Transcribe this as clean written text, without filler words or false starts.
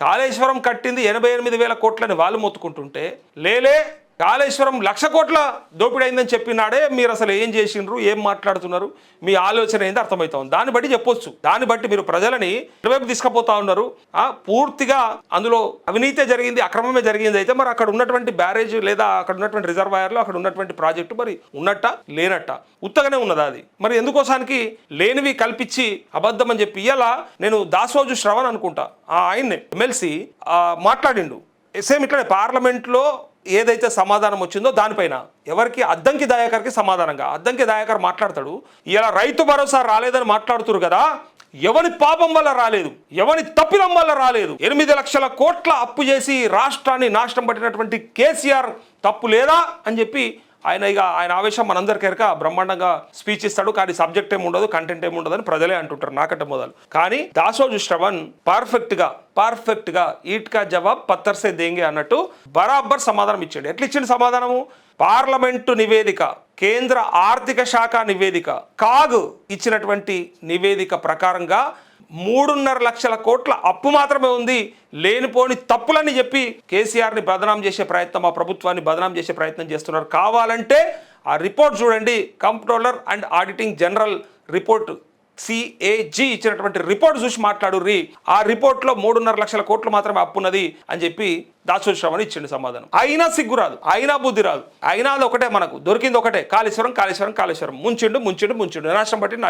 కాళేశ్వరం కట్టింది 88,000 కోట్లని వాళ్ళు మొత్తుకుంటుంటే లేలే కాళేశ్వరం 1,00,000 కోట్ల దోపిడీ అయిందని చెప్పినాడే మీరు అసలు ఏం చేసిండ్రు, ఏం మాట్లాడుతున్నారు, మీ ఆలోచన ఏంది అర్థమవుతాం. దాన్ని బట్టి చెప్పొచ్చు. దాన్ని బట్టి మీరు ప్రజలని ఇటువైపు తీసుకుపోతా ఉన్నారు. పూర్తిగా అందులో అవినీతే జరిగింది, అక్రమమే జరిగింది అయితే మరి అక్కడ ఉన్నటువంటి బ్యారేజ్ లేదా అక్కడ ఉన్నటువంటి రిజర్వాయర్లో అక్కడ ఉన్నటువంటి ప్రాజెక్టు మరి ఉన్నట్ట లేనట్ట ఉత్తగానే ఉన్నదా అది? మరి ఎందుకోసానికి లేనివి కల్పించి అబద్ధం అని చెప్పి ఇలా నేను దాసోజు శ్రవణ్ అనుకుంటా ఆయన్ని ఎమ్మెల్సీ మాట్లాడిండు. సేమ్ ఇట్లనే పార్లమెంట్లో ఏదైతే సమాధానం వచ్చిందో దానిపైన ఎవరికి అద్దంకి దయాకర్కి సమాధానంగా అద్దంకి దయాకర్ మాట్లాడతాడు. ఇలా రైతు భరోసా రాలేదని మాట్లాడుతున్నారు కదా, ఎవరి పాపం వల్ల రాలేదు, ఎవరి తప్పిదం వల్ల రాలేదు. 8 లక్షల కోట్ల అప్పు చేసి రాష్ట్రాన్ని నాశనం పట్టినటువంటి కేసీఆర్ తప్పు లేదా అని చెప్పి ఆయన ఆవేశం మనందరికీ ఎరక బ్రహ్మాండంగా స్పీచ్ ఇస్తాడు. కానీ సబ్జెక్ట్ ఏముండదు, కంటెంట్ ఏముండదు అని ప్రజలే అంటుంటారు నాకంటే మొదలు. కానీ దాసోజు శ్రవణ్ పర్ఫెక్ట్ గా ఈట్ కా జవాబ్ పత్తర్ సే దేంగే అన్నట్టు బరాబర్ సమాధానం ఇచ్చాడు. ఎట్లా ఇచ్చిన సమాధానము? పార్లమెంటు నివేదిక, కేంద్ర ఆర్థిక శాఖ నివేదిక, కాగ్ ఇచ్చినటువంటి నివేదిక ప్రకారంగా 3.5 లక్షల కోట్ల అప్పు మాత్రమే ఉంది. లేనిపోని తప్పులని చెప్పి కేసీఆర్ని బదనాం చేసే ప్రయత్నం, ఆ ప్రభుత్వాన్ని బదనాం చేసే ప్రయత్నం చేస్తున్నారు. కావాలంటే ఆ రిపోర్ట్ చూడండి, comptroller and auditing general report CAG ఇచ్చినటువంటి రిపోర్ట్ చూసి మాట్లాడుర్రి. ఆ రిపోర్ట్లో 3.5 లక్షల కోట్లు మాత్రమే అప్పున్నది అని చెప్పి దాసోజు శ్రవణ్ ఇచ్చిండు సమాధానం. అయినా సిగ్గు రాదు, అయినా బుద్ధి రాదు, అయినా అది ఒకటే మనకు దొరికింది ఒకటే, కాళేశ్వరం. ముంచిండు నాశనం పట్టి